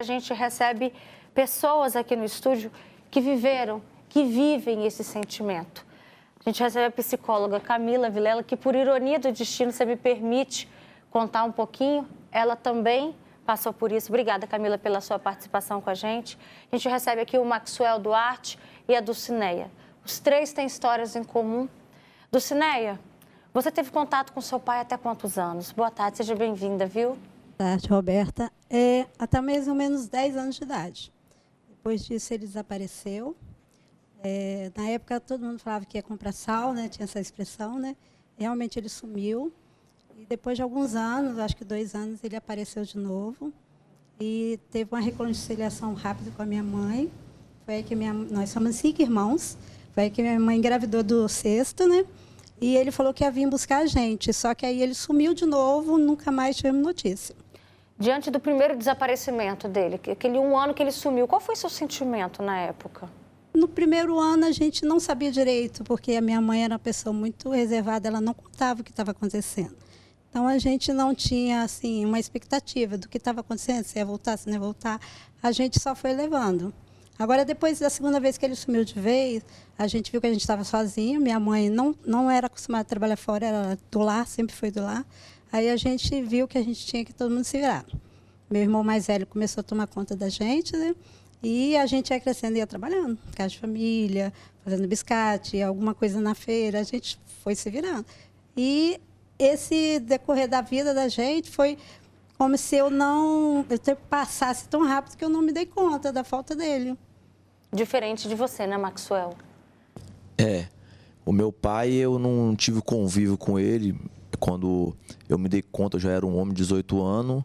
gente recebe pessoas aqui no estúdio que viveram, que vivem esse sentimento. A gente recebe a psicóloga Camila Vilela, que por ironia do destino, você me permite contar um pouquinho, ela também passou por isso. Obrigada, Camila, pela sua participação com a gente. A gente recebe aqui o Maxwell Duarte e a Dulcineia. Os três têm histórias em comum. Dulcineia, você teve contato com seu pai até quantos anos? Boa tarde, seja bem-vinda, viu? Boa tarde, Roberta. Até mais ou menos 10 anos de idade. Depois disso, ele desapareceu. Na época, todo mundo falava que ia comprar sal, né? Tinha essa expressão, né? Realmente, ele sumiu. E depois de alguns anos, acho que 2 anos, ele apareceu de novo. E teve uma reconciliação rápida com a minha mãe. Foi aí que nós somos 5 irmãos. Foi aí que minha mãe engravidou do 6º, né? E ele falou que ia vir buscar a gente. Só que aí ele sumiu de novo, nunca mais tivemos notícia. Diante do primeiro desaparecimento dele, aquele 1 ano que ele sumiu, qual foi seu sentimento na época? No primeiro ano, a gente não sabia direito, porque a minha mãe era uma pessoa muito reservada, ela não contava o que estava acontecendo. Então, a gente não tinha, assim, uma expectativa do que estava acontecendo, se ia voltar, se não ia voltar. A gente só foi levando. Agora, depois da segunda vez que ele sumiu de vez, a gente viu que a gente estava sozinho. Minha mãe não era acostumada a trabalhar fora, era do lar, sempre foi do lar. Aí a gente viu que a gente tinha que todo mundo se virar. Meu irmão mais velho começou a tomar conta da gente, né? E a gente ia crescendo e ia trabalhando. Casa de família, fazendo biscate, alguma coisa na feira, a gente foi se virando. E esse decorrer da vida da gente foi como se eu passasse tão rápido que eu não me dei conta da falta dele. Diferente de você, né, Maxwell? O meu pai, eu não tive convívio com ele. Quando eu me dei conta, eu já era um homem de 18 anos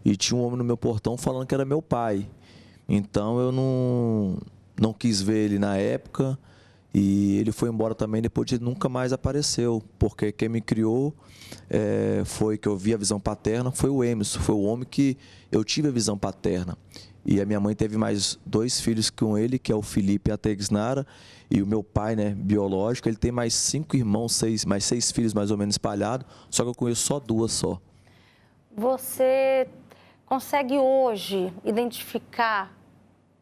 e tinha um homem no meu portão falando que era meu pai. Então, eu não quis ver ele na época e ele foi embora também, depois ele nunca mais apareceu, porque quem me criou foi que eu vi a visão paterna, foi o Emerson, foi o homem que eu tive a visão paterna. E a minha mãe teve mais 2 filhos com ele, que é o Felipe e a Texnara, e o meu pai, né, biológico, ele tem mais 5 irmãos, mais 6 filhos mais ou menos espalhados, só que eu conheço só 2 só. Você consegue hoje identificar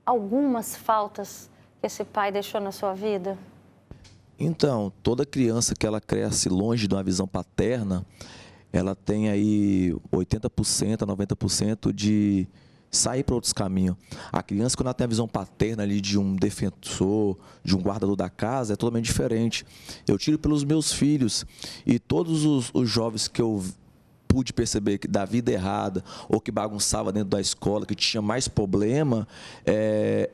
algumas faltas que esse pai deixou na sua vida? Então, toda criança que ela cresce longe de uma visão paterna, ela tem aí 80% a 90% de sair para outros caminhos. A criança, quando ela tem a visão paterna ali de um defensor, de um guardador da casa, é totalmente diferente. Eu tiro pelos meus filhos e todos os jovens que eu pude perceber que da vida errada ou que bagunçava dentro da escola, que tinha mais problema,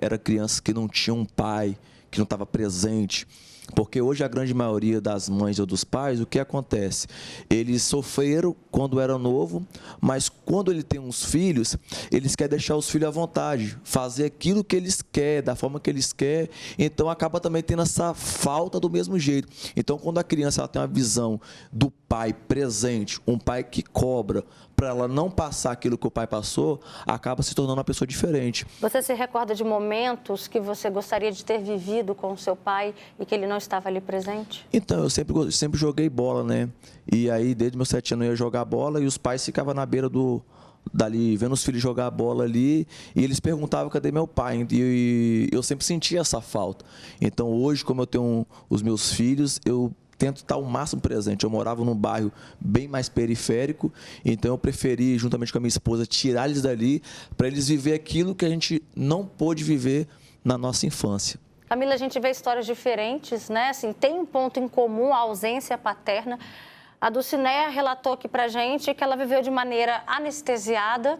era criança que não tinha um pai, que não estava presente. Porque hoje a grande maioria das mães ou dos pais, o que acontece? Eles sofreram quando eram novo, mas quando ele tem uns filhos, eles querem deixar os filhos à vontade, fazer aquilo que eles querem, da forma que eles querem, então acaba também tendo essa falta do mesmo jeito. Então, quando a criança ela tem uma visão do pai presente, um pai que cobra, para ela não passar aquilo que o pai passou, acaba se tornando uma pessoa diferente. Você se recorda de momentos que você gostaria de ter vivido com o seu pai e que ele não estava ali presente? Então, eu sempre joguei bola, né? E aí, desde meus 7 anos, eu ia jogar bola e os pais ficavam na beira dali, vendo os filhos jogar bola ali, e eles perguntavam cadê meu pai, e eu sempre sentia essa falta. Então, hoje, como eu tenho os meus filhos, eu tento estar o máximo presente. Eu morava num bairro bem mais periférico, então eu preferi, juntamente com a minha esposa, tirar eles dali para eles viver aquilo que a gente não pôde viver na nossa infância. Camila, a gente vê histórias diferentes, né? Assim, tem um ponto em comum, a ausência paterna. A Dulcineia relatou aqui pra gente que ela viveu de maneira anestesiada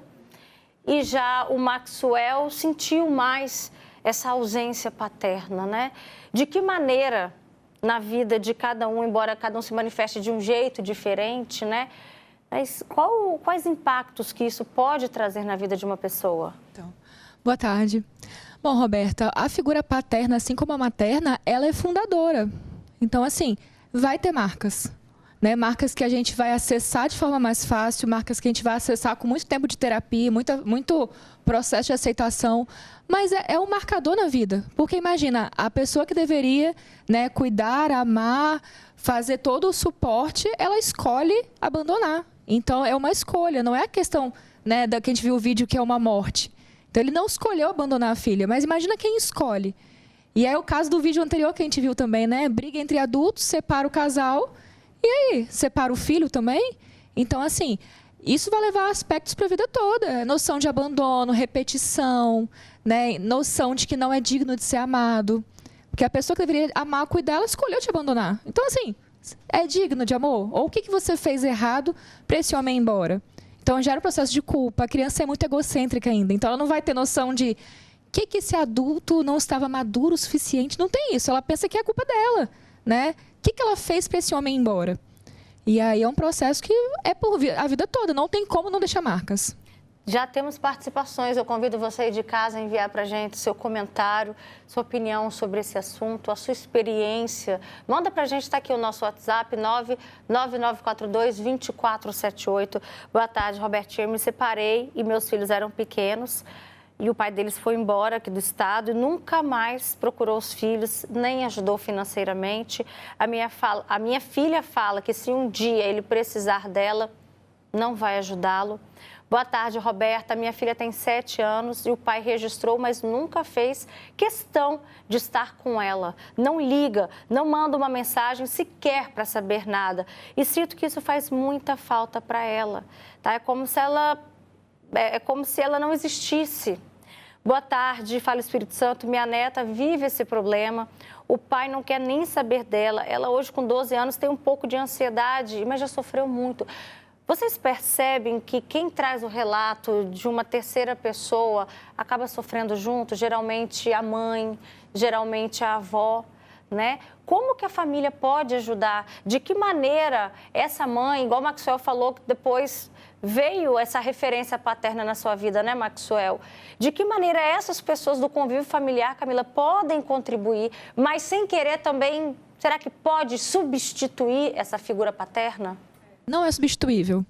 e já o Maxwell sentiu mais essa ausência paterna, né? De que maneira, na vida de cada um, embora cada um se manifeste de um jeito diferente, né? Mas quais impactos que isso pode trazer na vida de uma pessoa? Então, boa tarde. Bom, Roberta, a figura paterna, assim como a materna, ela é fundadora. Então, assim, vai ter marcas, né? Marcas que a gente vai acessar de forma mais fácil, marcas que a gente vai acessar com muito tempo de terapia, muito processo de aceitação, mas é um marcador na vida. Porque imagina, a pessoa que deveria, né, cuidar, amar, fazer todo o suporte, ela escolhe abandonar. Então, é uma escolha, não é a questão, né, da que a gente viu o vídeo que é uma morte. Então, ele não escolheu abandonar a filha, mas imagina quem escolhe. E é o caso do vídeo anterior que a gente viu também, né? Briga entre adultos, separa o casal, e aí? Separa o filho também? Então, assim, isso vai levar aspectos para a vida toda. Noção de abandono, repetição, né? Noção de que não é digno de ser amado. Porque a pessoa que deveria amar, cuidar, ela escolheu te abandonar. Então, assim, é digno de amor? Ou o que você fez errado para esse homem ir embora? Então, gera um processo de culpa. A criança é muito egocêntrica ainda. Então, ela não vai ter noção de que esse adulto não estava maduro o suficiente. Não tem isso. Ela pensa que é a culpa dela, né? O que ela fez para esse homem ir embora? E aí é um processo que é por a vida toda. Não tem como não deixar marcas. Já temos participações. Eu convido você aí de casa a enviar para a gente seu comentário, sua opinião sobre esse assunto, a sua experiência. Manda para a gente, está aqui o nosso WhatsApp, 99942-2478. Boa tarde, Robertinho. Eu me separei e meus filhos eram pequenos. E o pai deles foi embora aqui do estado e nunca mais procurou os filhos, nem ajudou financeiramente. A minha filha fala que se um dia ele precisar dela, não vai ajudá-lo. Boa tarde, Roberta. Minha filha tem 7 anos e o pai registrou, mas nunca fez questão de estar com ela. Não liga, não manda uma mensagem sequer para saber nada. E sinto que isso faz muita falta para ela. Tá? É como se ela não existisse. Boa tarde, fala Espírito Santo. Minha neta vive esse problema. O pai não quer nem saber dela. Ela hoje, com 12 anos, tem um pouco de ansiedade, mas já sofreu muito. Vocês percebem que quem traz o relato de uma terceira pessoa acaba sofrendo junto? Geralmente a mãe, geralmente a avó, né? Como que a família pode ajudar? De que maneira essa mãe, igual o Maxwell falou, que depois veio essa referência paterna na sua vida, né, Maxwell? De que maneira essas pessoas do convívio familiar, Camila, podem contribuir, mas sem querer também, será que pode substituir essa figura paterna? Não é substituível.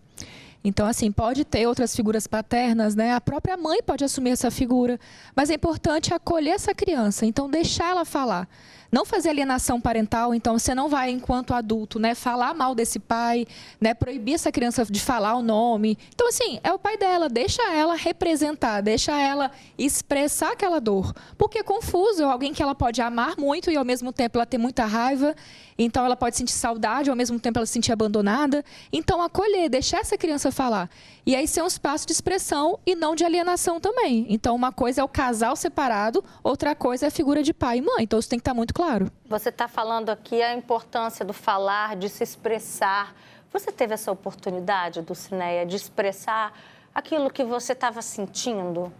Então, assim, pode ter outras figuras paternas, né? A própria mãe pode assumir essa figura, mas é importante acolher essa criança, então deixar ela falar. Não fazer alienação parental, então você não vai, enquanto adulto, né, falar mal desse pai, né, proibir essa criança de falar o nome. Então, assim, é o pai dela, deixa ela representar, deixa ela expressar aquela dor. Porque é confuso, é alguém que ela pode amar muito e, ao mesmo tempo, ela tem muita raiva. Então, ela pode sentir saudade, ao mesmo tempo, ela se sentir abandonada. Então, acolher, deixar essa criança falar. E aí, ser um espaço de expressão e não de alienação também. Então, uma coisa é o casal separado, outra coisa é a figura de pai e mãe. Então, isso tem que estar muito claro. Você está falando aqui a importância do falar, de se expressar. Você teve essa oportunidade, Dulcineia, de expressar aquilo que você estava sentindo?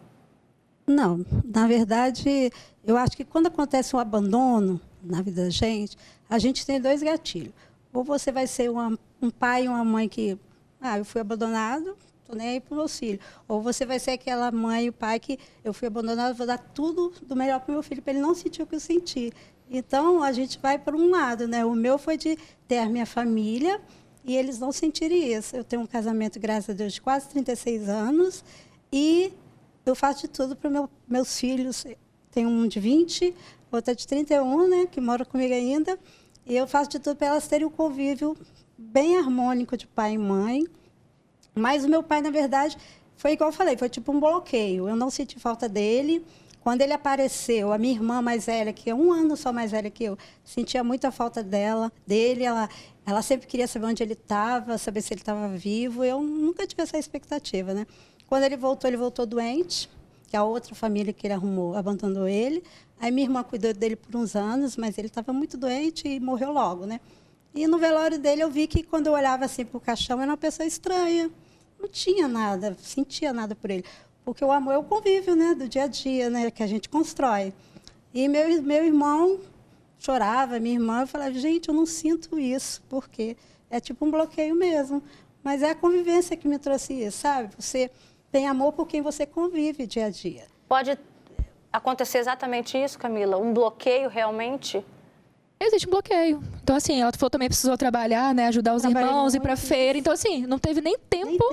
Não, na verdade, eu acho que quando acontece um abandono na vida da gente, a gente tem 2 gatilhos. Ou você vai ser um pai e uma mãe que, eu fui abandonado, estou nem aí para os meus filhos. Ou você vai ser aquela mãe e o pai que eu fui abandonado, vou dar tudo do melhor para o meu filho, para ele não sentir o que eu senti. Então, a gente vai para um lado, né? O meu foi de ter a minha família e eles não sentirem isso. Eu tenho um casamento, graças a Deus, de quase 36 anos e eu faço de tudo para meus filhos. Tenho um de 20, outra de 31, né? Que mora comigo ainda. E eu faço de tudo para elas terem um convívio bem harmônico de pai e mãe. Mas o meu pai, na verdade, foi igual eu falei, foi tipo um bloqueio. Eu não senti falta dele. Quando ele apareceu, a minha irmã mais velha, que é 1 ano só mais velha que eu, sentia muita falta dele. Ela sempre queria saber onde ele estava, saber se ele estava vivo. Eu nunca tive essa expectativa, né? Quando ele voltou doente, que a outra família que ele arrumou abandonou ele. Aí minha irmã cuidou dele por uns anos, mas ele estava muito doente e morreu logo, né? E no velório dele eu vi que quando eu olhava assim para o caixão, era uma pessoa estranha. Não tinha nada, sentia nada por ele. Porque o amor é o convívio, né, do dia a dia, né, que a gente constrói. E meu irmão chorava, minha irmã, eu falava, gente, eu não sinto isso, porque é tipo um bloqueio mesmo. Mas é a convivência que me trouxe isso, sabe? Você tem amor por quem você convive dia a dia. Pode acontecer exatamente isso, Camila? Um bloqueio realmente? Existe um bloqueio. Então, assim, ela falou também precisou trabalhar, né? Ajudar os irmãos, ir pra feira. Então, assim, não teve nem tempo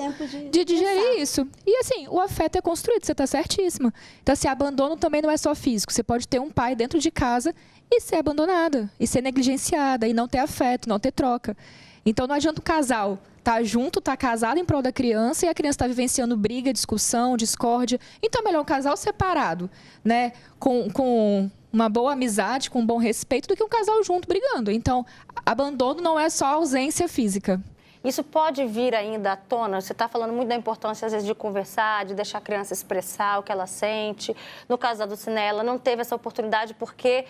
de digerir isso. E, assim, o afeto é construído, você tá certíssima. Então, assim, abandono também não é só físico. Você pode ter um pai dentro de casa e ser abandonada, e ser negligenciada, e não ter afeto, não ter troca. Então, não adianta o casal tá junto, tá casado em prol da criança e a criança está vivenciando briga, discussão, discórdia. Então é melhor um casal separado, né? Com uma boa amizade, com um bom respeito, do que um casal junto brigando. Então, abandono não é só ausência física. Isso pode vir ainda à tona? Você está falando muito da importância, às vezes, de conversar, de deixar a criança expressar o que ela sente. No caso da Dulcinea, ela não teve essa oportunidade porque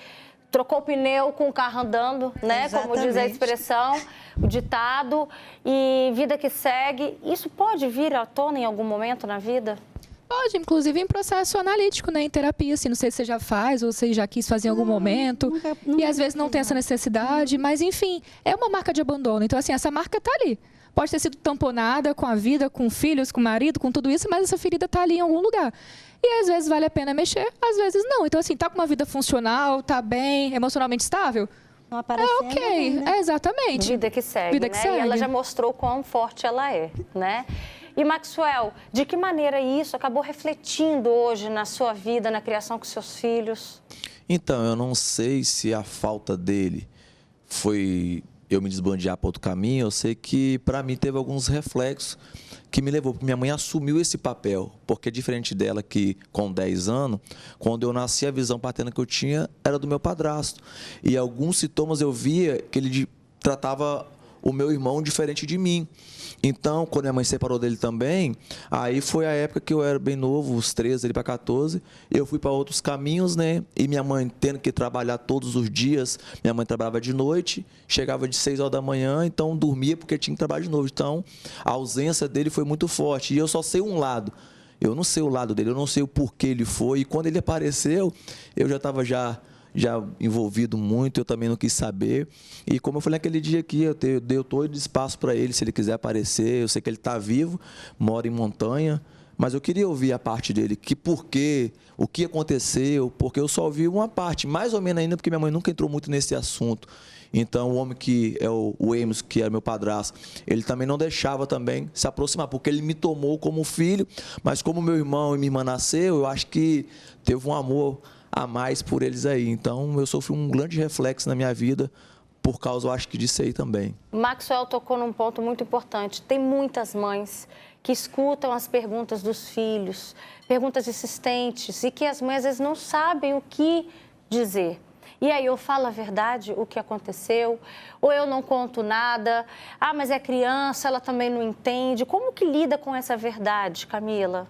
trocou o pneu com o carro andando, né? Exatamente. Como diz a expressão, o ditado. E vida que segue. Isso pode vir à tona em algum momento na vida? Pode, inclusive em processo analítico, né, em terapia, assim, não sei se você já faz ou se já quis fazer em algum momento, nunca e às vezes não tem essa necessidade, mas enfim, é uma marca de abandono, então assim, essa marca tá ali, pode ter sido tamponada com a vida, com filhos, com o marido, com tudo isso, mas essa ferida tá ali em algum lugar. E às vezes vale a pena mexer, às vezes não, então assim, tá com uma vida funcional, tá bem, emocionalmente estável, Não aparecendo, ok, né? Vida exatamente. que segue, Vida que né? segue. E ela já mostrou quão forte ela é, né? E, Maxwell, de que maneira isso acabou refletindo hoje na sua vida, na criação com seus filhos? Então, eu não sei se a falta dele foi eu me desbandear para outro caminho. Eu sei que, para mim, teve alguns reflexos que me levou, porque minha mãe assumiu esse papel, porque diferente dela que com 10 anos, quando eu nasci, a visão paterna que eu tinha era do meu padrasto. E alguns sintomas eu via que ele tratava o meu irmão diferente de mim. Então, quando minha mãe separou dele também, aí foi a época que eu era bem novo, os 13, ele para 14, eu fui para outros caminhos, né? E minha mãe tendo que trabalhar todos os dias, minha mãe trabalhava de noite, chegava de 6 horas da manhã, então dormia porque tinha que trabalhar de novo. Então, a ausência dele foi muito forte. E eu só sei um lado. Eu não sei o lado dele, eu não sei o porquê ele foi. E quando ele apareceu, eu já estava já envolvido muito, eu também não quis saber. E como eu falei naquele dia aqui, eu dei todo espaço para ele, se ele quiser aparecer. Eu sei que ele está vivo, mora em montanha, mas eu queria ouvir a parte dele, que por quê, o que aconteceu, porque eu só ouvi uma parte, mais ou menos ainda, porque minha mãe nunca entrou muito nesse assunto. Então, o homem que é o Emerson, que era meu padrasto, ele também não deixava também se aproximar, porque ele me tomou como filho, mas como meu irmão e minha irmã nasceu, eu acho que teve um amor a mais por eles aí. Então, eu sofri um grande reflexo na minha vida por causa, eu acho que disso aí também. Maxwell tocou num ponto muito importante. Tem muitas mães que escutam as perguntas dos filhos, perguntas insistentes, e que as mães às vezes não sabem o que dizer. E aí eu falo a verdade, o que aconteceu, ou eu não conto nada. Ah, mas é criança, ela também não entende. Como que lida com essa verdade, Camila?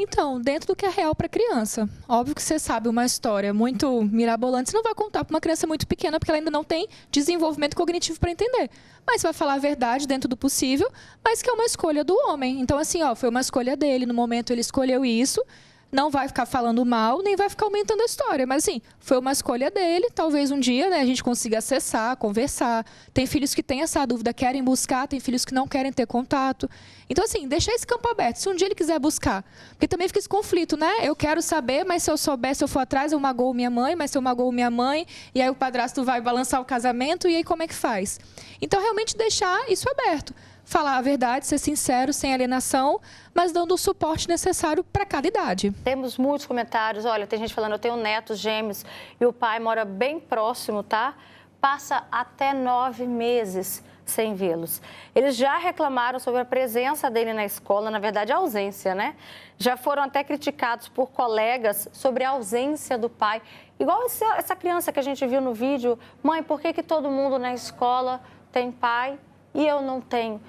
Então, dentro do que é real para criança. Óbvio que você sabe uma história muito mirabolante, você não vai contar para uma criança muito pequena, porque ela ainda não tem desenvolvimento cognitivo para entender. Mas você vai falar a verdade dentro do possível, mas que é uma escolha do homem. Então, assim, foi uma escolha dele, no momento ele escolheu isso. Não vai ficar falando mal, nem vai ficar aumentando a história. Mas, assim, foi uma escolha dele. Talvez um dia, né, a gente consiga acessar, conversar. Tem filhos que têm essa dúvida, querem buscar. Tem filhos que não querem ter contato. Então, assim, deixar esse campo aberto. Se um dia ele quiser buscar. Porque também fica esse conflito, né? Eu quero saber, mas se eu souber, se eu for atrás, eu magoo minha mãe. Mas se eu magoo minha mãe, e aí o padrasto vai balançar o casamento, e aí como é que faz? Então, realmente deixar isso aberto. Falar a verdade, ser sincero, sem alienação, mas dando o suporte necessário para cada idade. Temos muitos comentários. Olha, tem gente falando, eu tenho netos gêmeos e o pai mora bem próximo, tá? Passa até 9 meses sem vê-los. Eles já reclamaram sobre a presença dele na escola, na verdade, a ausência, né? Já foram até criticados por colegas sobre a ausência do pai. Igual essa criança que a gente viu no vídeo. Mãe, por que todo mundo na escola tem pai e eu não tenho?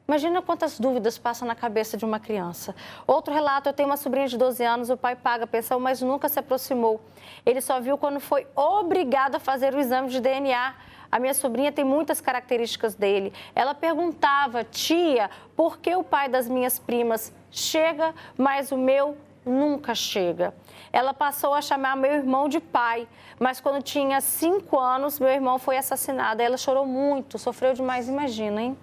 Imagina quantas dúvidas passam na cabeça de uma criança. Outro relato, eu tenho uma sobrinha de 12 anos, o pai paga a pensão, mas nunca se aproximou. Ele só viu quando foi obrigado a fazer o exame de DNA. A minha sobrinha tem muitas características dele. Ela perguntava, tia, por que o pai das minhas primas chega, mas o meu nunca chega? Ela passou a chamar meu irmão de pai, mas quando tinha 5 anos, meu irmão foi assassinado. Ela chorou muito, sofreu demais, imagina, hein?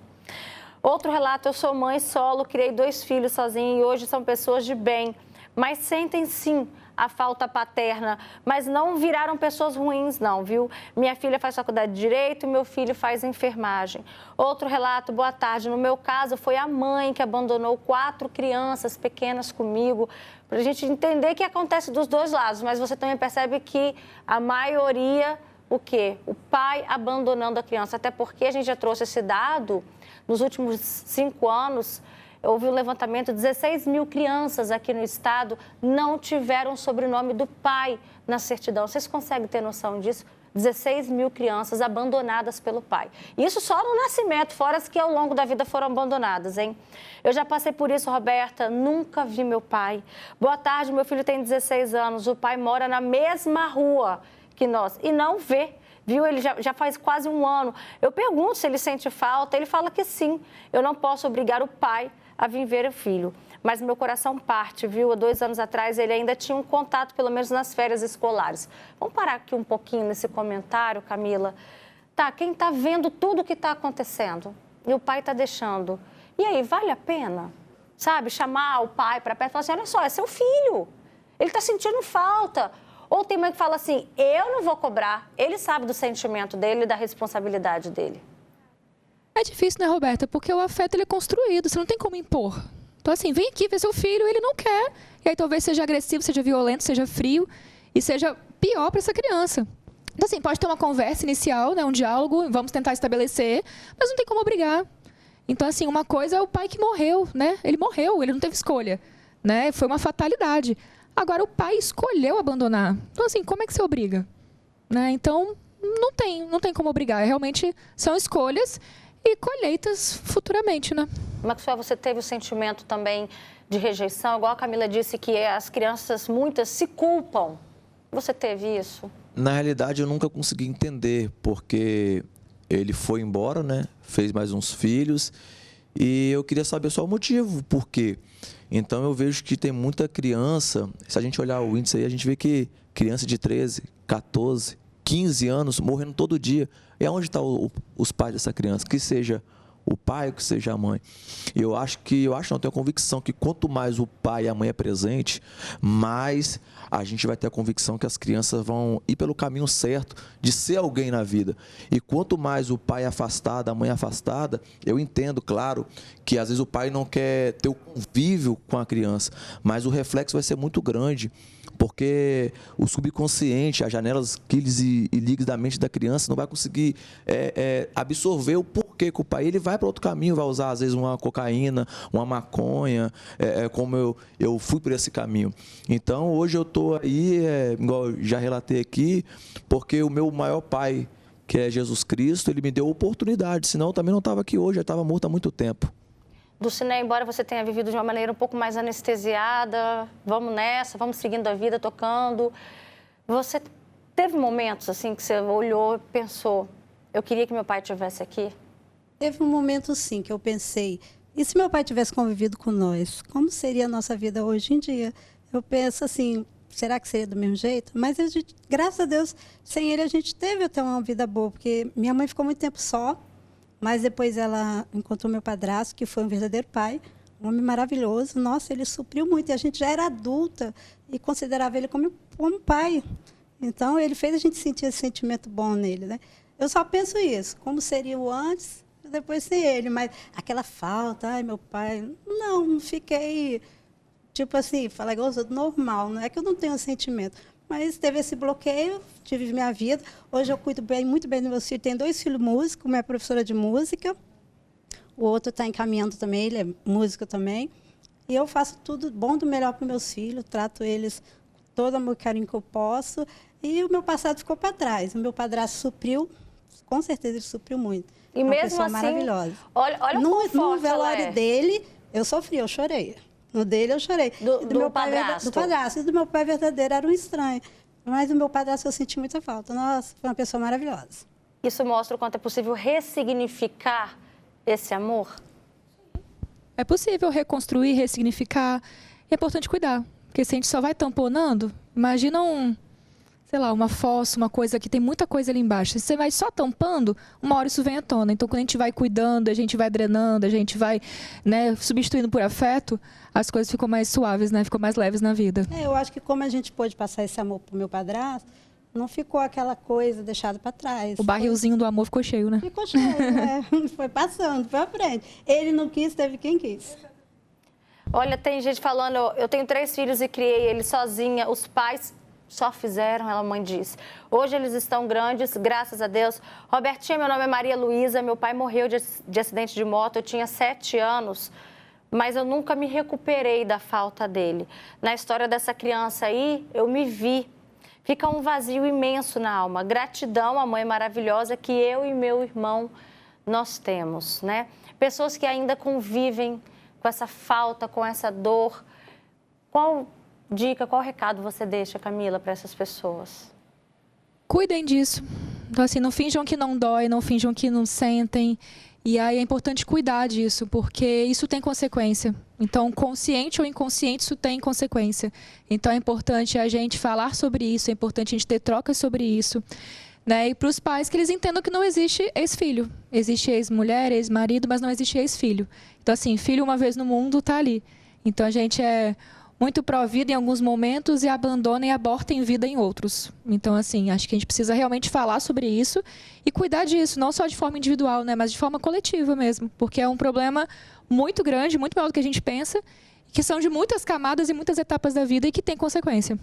Outro relato, eu sou mãe solo, criei 2 filhos sozinha e hoje são pessoas de bem, mas sentem sim a falta paterna, mas não viraram pessoas ruins não, viu? Minha filha faz faculdade de Direito e meu filho faz enfermagem. Outro relato, boa tarde, no meu caso foi a mãe que abandonou 4 crianças pequenas comigo, para a gente entender o que acontece dos dois lados, mas você também percebe que a maioria, o quê? O pai abandonando a criança, até porque a gente já trouxe esse dado nos últimos 5 anos, houve um levantamento, 16 mil crianças aqui no estado não tiveram o sobrenome do pai na certidão. Vocês conseguem ter noção disso? 16 mil crianças abandonadas pelo pai. Isso só no nascimento, fora as que ao longo da vida foram abandonadas, hein? Eu já passei por isso, Roberta, nunca vi meu pai. Boa tarde, meu filho tem 16 anos, o pai mora na mesma rua que nós e não vê. Viu? Ele já faz quase 1 ano. Eu pergunto se ele sente falta, ele fala que sim. Eu não posso obrigar o pai a vir ver o filho. Mas meu coração parte, viu? Há 2 anos atrás ele ainda tinha um contato, pelo menos nas férias escolares. Vamos parar aqui um pouquinho nesse comentário, Camila. Tá, quem está vendo tudo o que está acontecendo e o pai está deixando. E aí, vale a pena? Sabe, chamar o pai para perto e falar assim, olha só, é seu filho. Ele está sentindo falta. Ou tem mãe que fala assim, eu não vou cobrar. Ele sabe do sentimento dele e da responsabilidade dele. É difícil, né, Roberta? Porque o afeto ele é construído, você não tem como impor. Então, assim, vem aqui ver seu filho, ele não quer. E aí talvez seja agressivo, seja violento, seja frio e seja pior para essa criança. Então, assim, pode ter uma conversa inicial, né, um diálogo, vamos tentar estabelecer, mas não tem como obrigar. Então, assim, uma coisa é o pai que morreu, né? Ele morreu, ele não teve escolha, né? Foi uma fatalidade. Agora, o pai escolheu abandonar. Então, assim, como é que você obriga? Né? Então, não tem como obrigar. Realmente são escolhas e colheitas futuramente, né? Maxwell, você teve o sentimento também de rejeição, igual a Camila disse que as crianças, muitas, se culpam. Você teve isso? Na realidade, eu nunca consegui entender, porque ele foi embora, né? Fez mais uns filhos e eu queria saber só o motivo, por quê? Então, eu vejo que tem muita criança, se a gente olhar o índice aí, a gente vê que criança de 13, 14, 15 anos morrendo todo dia. E onde estão os pais dessa criança? Que seja o pai ou que seja a mãe. E eu tenho a convicção que quanto mais o pai e a mãe é presente, mais a gente vai ter a convicção que as crianças vão ir pelo caminho certo de ser alguém na vida. E quanto mais o pai é afastado, a mãe é afastada, eu entendo, claro, que às vezes o pai não quer ter o convívio com a criança, mas o reflexo vai ser muito grande, porque o subconsciente, as janelas, quiles e ligas da mente da criança não vai conseguir absorver o porquê que o pai ele vai para outro caminho, vai usar às vezes uma cocaína, uma maconha, como eu fui por esse caminho. Então hoje eu estou aí, igual eu já relatei aqui, porque o meu maior pai, que é Jesus Cristo, ele me deu oportunidade, senão eu também não estava aqui hoje, eu estava morto há muito tempo. Dulcinea, embora você tenha vivido de uma maneira um pouco mais anestesiada, vamos nessa, vamos seguindo a vida, tocando. Você teve momentos assim que você olhou e pensou, eu queria que meu pai estivesse aqui? Teve um momento, sim, que eu pensei, e se meu pai tivesse convivido com nós, como seria a nossa vida hoje em dia? Eu penso assim, será que seria do mesmo jeito? Mas, graças a Deus, sem ele a gente teve até uma vida boa, porque minha mãe ficou muito tempo só, mas depois ela encontrou meu padrasto, que foi um verdadeiro pai, um homem maravilhoso. Nossa, ele supriu muito. E a gente já era adulta e considerava ele como pai. Então, ele fez a gente sentir esse sentimento bom nele, né? Eu só penso isso, como seria o antes e depois sem ele. Mas aquela falta, ai, meu pai... Não fiquei, tipo assim, falar igual os outros, normal. Não é que eu não tenho sentimento. Mas teve esse bloqueio, tive minha vida. Hoje eu cuido muito bem dos meus filhos. Tenho 2 filhos músicos, uma é professora de música. O outro está encaminhando também, ele é músico também. E eu faço tudo bom do melhor para os meus filhos, trato eles com todo o amor e carinho que eu posso. E o meu passado ficou para trás. O meu padrasto supriu, com certeza ele supriu muito. E uma mesmo pessoa assim, maravilhosa. Olha no velório dele, eu sofri, eu chorei. No dele eu chorei. Do meu padrasto? Do padrasto. E do meu pai verdadeiro era um estranho. Mas do meu padrasto eu senti muita falta. Nossa, foi uma pessoa maravilhosa. Isso mostra o quanto é possível ressignificar esse amor? É possível reconstruir, ressignificar. É importante cuidar. Porque se a gente só vai tamponando, imagina uma fossa, uma coisa que tem muita coisa ali embaixo. Se você vai só tampando, uma hora isso vem à tona. Então, quando a gente vai cuidando, a gente vai drenando, a gente vai, né, substituindo por afeto, as coisas ficam mais suaves, né? Ficam mais leves na vida. Eu acho que como a gente pôde passar esse amor pro meu padrasto, não ficou aquela coisa deixada para trás. O barrilzinho do amor ficou cheio, né? Ficou cheio, né? Foi passando, foi à frente. Ele não quis, teve quem quis. Olha, tem gente falando, eu tenho 3 filhos e criei eles sozinha. Os pais só fizeram, ela mãe disse. Hoje eles estão grandes, graças a Deus. Robertinha, meu nome é Maria Luísa, meu pai morreu de acidente de moto, eu tinha 7 anos, mas eu nunca me recuperei da falta dele. Na história dessa criança aí, eu me vi. Fica um vazio imenso na alma. Gratidão à mãe maravilhosa que eu e meu irmão nós temos, né? Pessoas que ainda convivem com essa falta, com essa dor. Qual dica, qual recado você deixa, Camila, para essas pessoas? Cuidem disso. Então, assim, não finjam que não dói, não finjam que não sentem. E aí é importante cuidar disso, porque isso tem consequência. Então, consciente ou inconsciente, isso tem consequência. Então, é importante a gente falar sobre isso, é importante a gente ter trocas sobre isso. Né? E para os pais, que eles entendam que não existe ex-filho. Existe ex-mulher, ex-marido, mas não existe ex-filho. Então, assim, filho uma vez no mundo está ali. Então, a gente é muito pró-vida em alguns momentos e abandona e aborta em vida em outros. Então, assim, acho que a gente precisa realmente falar sobre isso e cuidar disso, não só de forma individual, né, mas de forma coletiva mesmo, porque é um problema muito grande, muito maior do que a gente pensa, que são de muitas camadas e muitas etapas da vida e que tem consequência.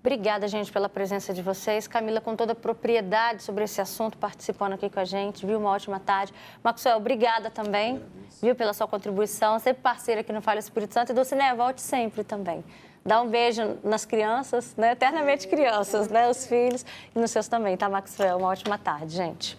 Obrigada, gente, pela presença de vocês. Camila, com toda a propriedade sobre esse assunto, participando aqui com a gente. Viu? Uma ótima tarde. Maxwell, obrigada também, viu, pela sua contribuição. Sempre parceira aqui no Fala Espírito Santo. E do Cine volte sempre também. Dá um beijo nas crianças, né? Eternamente crianças, né? Os filhos e nos seus também, tá, Maxwell? Uma ótima tarde, gente.